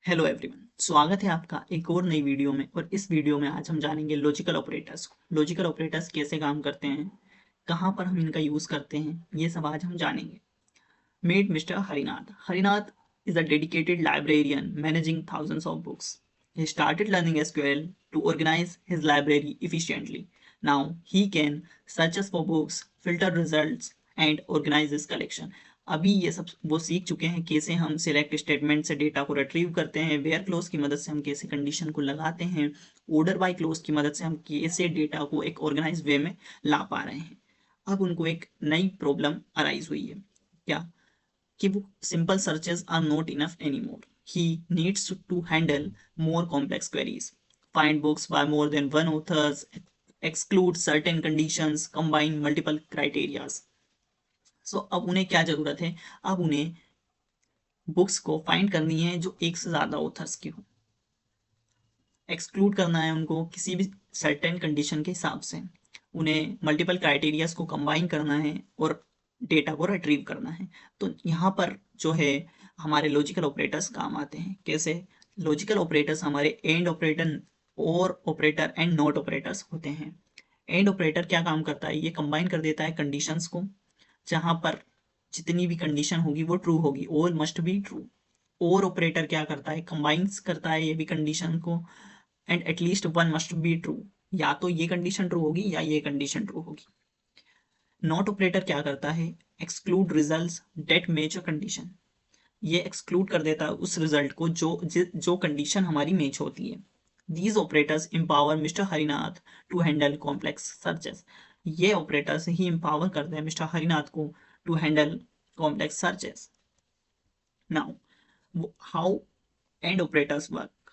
Hello everyone, स्वागत है आपका एक और नई वीडियो में। और इस वीडियो में आज हम जानेंगे लॉजिकल ऑपरेटर्स को। लॉजिकल ऑपरेटर्स कैसे काम करते हैं, कहाँ पर हम इनका यूज़ करते हैं, ये सब आज हम जानेंगे। Meet mister Harinath. Harinath is a dedicated librarian managing thousands of books. He started learning SQL to organize his library efficiently. Now he can search for books, filter results, and organize his collection. अभी ये सब वो सीख चुके हैं कैसे हम select statement से डेटा को रिट्रीव करते हैं, वेयर क्लोज की मदद से हम कैसे कंडीशन को लगाते हैं, ऑर्डर बाय क्लोज की मदद से हम कैसे डेटा को एक ऑर्गेनाइज वे में ला पा रहे हैं। अब उनको एक नई प्रॉब्लम अराइज हुई है। क्या? कि वो simple searches are not enough anymore. He needs to handle more complex queries, find books by more than one authors, exclude certain conditions, combine multiple criterias. So अब उन्हें क्या जरूरत है? अब उन्हें बुक्स को फाइंड करनी है जो एक से ज्यादा ऑथर्स की हो, एक्सक्लूड करना है उनको किसी भी सर्टेन कंडीशन के हिसाब से, उन्हें मल्टीपल क्राइटेरियाज को कंबाइन करना है और डेटा को रिट्रीव करना है। तो यहाँ पर जो है हमारे लॉजिकल ऑपरेटर्स काम आते हैं। कैसे? लॉजिकल ऑपरेटर्स हमारे एंड ऑपरेटर, और ऑपरेटर एंड नॉट ऑपरेटर्स होते हैं। एंड ऑपरेटर क्या काम करता है? ये कंबाइन कर देता है कंडीशंस को, जहां पर जितनी भी कंडीशन होगी वो ट्रू होगी, ऑल मस्ट बी ट्रू। और ऑपरेटर क्या करता है? कंबाइंस करता है ये भी कंडीशन को, and at least one must be true. या तो ये कंडीशन ट्रू होगी या ये कंडीशन ट्रू होगी। नॉट ऑपरेटर क्या करता है? Exclude results that match a condition. ये एक्सक्लूड कर देता है उस रिजल्ट को जो कंडीशन हमारी मैच होती है। These operators empower mister Harinath to handle complex searches. ये ऑपरेटर्स ही एम्पावर करते हैं मिस्टर हरिनाथ को to handle complex searches. Now how and operators work.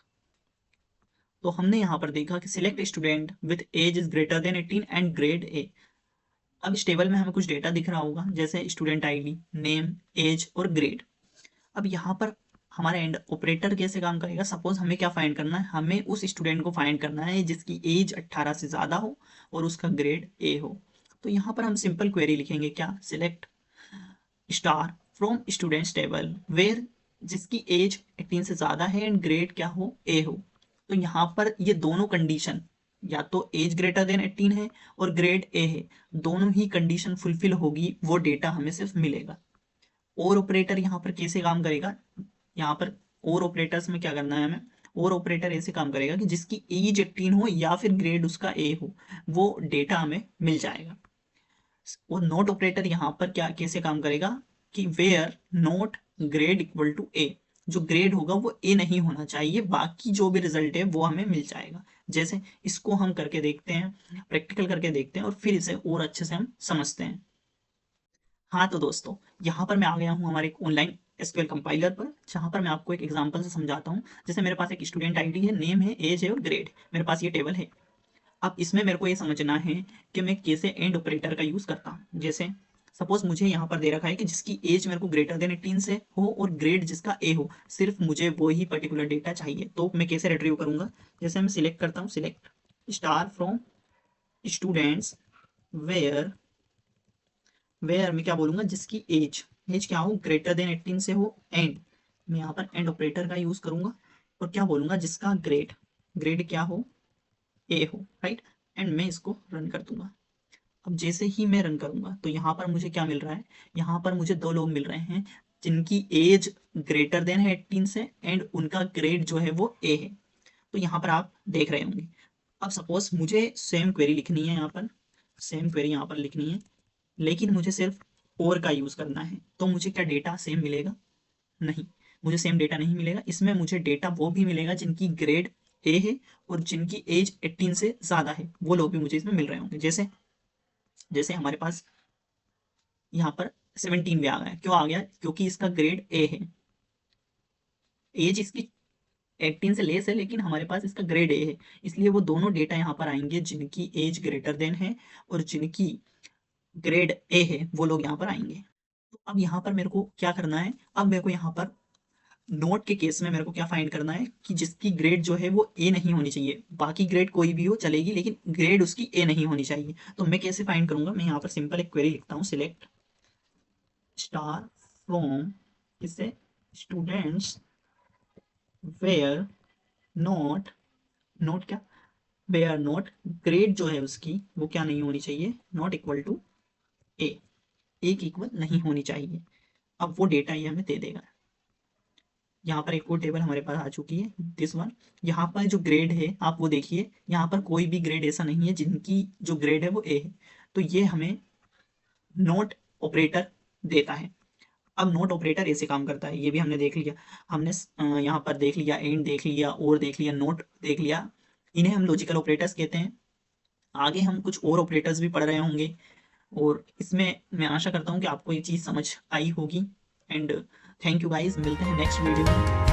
तो हमने यहाँ पर देखा कि select student with age is greater than 18 and grade A. अब इस टेबल में हमें कुछ डेटा दिख रहा होगा, जैसे स्टूडेंट आईडी, नेम, एज और ग्रेड। अब यहाँ पर हमारा एंड ऑपरेटर कैसे काम करेगा? सपोज हमें क्या फाइंड करना है? हमें उस स्टूडेंट को फाइंड करना है जिसकी एज 18 से ज्यादा हो और उसका ग्रेड ए हो। तो यहाँ पर हम सिंपल क्वेरी लिखेंगे, क्या? Select star from students table where, जिसकी एज 18 से ज्यादा है एंड ग्रेड क्या हो? ए हो। तो यहाँ पर ये दोनों कंडीशन, या तो एज ग्रेटर देन 18 है और ग्रेड ए है, दोनों ही कंडीशन फुलफिल होगी, वो डेटा हमें सिर्फ मिलेगा। और ऑपरेटर यहाँ पर कैसे काम करेगा? यहाँ पर और ऑपरेटर्स में क्या करना है हमें? और ऑपरेटर ऐसे काम करेगा कि जिसकी एज 18 हो या फिर ग्रेड उसका ए हो, वो डेटा हमें मिल जाएगा। और नोट ऑपरेटर यहाँ पर क्या कैसे काम करेगा कि where not grade equal to A, जो ग्रेड होगा वो ए नहीं होना चाहिए, बाकी जो भी रिजल्ट है वो हमें मिल जाएगा। जैसे इसको हम करके देखते हैं, प्रैक्टिकल करके देखते हैं और फिर इसे और अच्छे से हम समझते हैं। हाँ तो दोस्तों, यहाँ पर मैं आ गया हूँ हमारे ऑनलाइन एसक्यूएल कंपाइलर पर, जहाँ पर मैं आपको एक एग्जांपल से समझाता हूँ। जैसे मेरे पास एक स्टूडेंट आईडी है, नेम है, एज है और ग्रेड, मेरे पास ये टेबल है। अब इसमें मेरे को ये समझना है कि मैं कैसे एंड ऑपरेटर का यूज करता हूँ। जैसे सपोज मुझे यहाँ पर दे रखा है कि जिसकी एज मेरे को ग्रेटर देन 18 से हो और ग्रेड जिसका ए हो, सिर्फ मुझे वो ही पर्टिकुलर डेटा चाहिए। तो मैं कैसे रिट्रीव करूंगा? जैसे मैं सिलेक्ट करता हूँ, select star from students where, where में क्या बोलूंगा? जिसकी एज, एज क्या हो? ग्रेटर देन 18 से हो, एंड मैं यहाँ पर एंड ऑपरेटर का यूज करूंगा और क्या बोलूंगा? जिसका ग्रेड, ग्रेड क्या हो? ए हो, राइट। एंड मैं इसको रन कर दूंगा। अब जैसे ही मैं रन करूंगा तो यहाँ पर मुझे क्या मिल रहा है? यहाँ पर मुझे दो लोग मिल रहे हैं जिनकी एज ग्रेटर देन है 18 से एंड उनका ग्रेड जो है वो ए है। तो यहाँ पर आप देख रहे होंगे। अब सपोज मुझे सेम क्वेरी लिखनी है, यहाँ पर सेम क्वेरी यहाँ पर लिखनी है, लेकिन मुझे सिर्फ और का यूज करना है। तो मुझे क्या डेटा सेम मिलेगा? नहीं, मुझे सेम डेटा नहीं मिलेगा। इसमें मुझे डेटा वो भी मिलेगा जिनकी ग्रेड ए है और जिनकी एज 18 से ज्यादा है, वो लोग भी मुझे इसमें मिल रहे होंगे। जैसे जैसे हमारे पास यहाँ पर 17 भी आ गया। क्यों आ गया? क्योंकि इसका ग्रेड ए है, एज इसकी 18 से लेस है लेकिन हमारे पास इसका ग्रेड ए है, इसलिए वो दोनों डेटा यहाँ पर आएंगे जिनकी एज ग्रेटर देन है और जिनकी ग्रेड ए है, वो लोग यहाँ पर आएंगे। तो अब यहाँ पर मेरे को क्या करना है? अब मेरे को यहाँ पर नोट के केस में मेरे को क्या फाइंड करना है कि जिसकी ग्रेड जो है वो ए नहीं होनी चाहिए, बाकी ग्रेड कोई भी हो चलेगी लेकिन ग्रेड उसकी ए नहीं होनी चाहिए। तो मैं कैसे फाइंड करूंगा? मैं यहाँ पर सिंपल एक क्वेरी लिखता हूँ, सिलेक्ट स्टार फ्रॉम, किससे? स्टूडेंट्स वेयर नॉट, नॉट क्या, वेयर नॉट ग्रेड जो है उसकी वो क्या नहीं होनी चाहिए, नॉट इक्वल टू ए, एक इक्वल नहीं होनी चाहिए। अब वो डेटा ये हमें दे देगा। यहाँ पर एक और टेबल हमारे पास आ चुकी है, दिस वन। यहाँ पर जो ग्रेड है आप वो देखिए, यहाँ पर कोई भी ग्रेड ऐसा नहीं है जिनकी जो ग्रेड है वो ए है, तो ये हमें नोट ऑपरेटर देता है। अब नोट ऑपरेटर ऐसे काम करता है, ये भी हमने देख लिया। हमने यहाँ पर देख लिया, एंड देख लिया, और देख लिया, नोट देख लिया, इन्हें हम लॉजिकल ऑपरेटर्स कहते हैं। आगे हम कुछ और ऑपरेटर्स भी पढ़ रहे होंगे, और इसमें मैं आशा करता हूँ कि आपको ये चीज़ समझ आई होगी। एंड थैंक यू गाइस, मिलते हैं नेक्स्ट वीडियो में।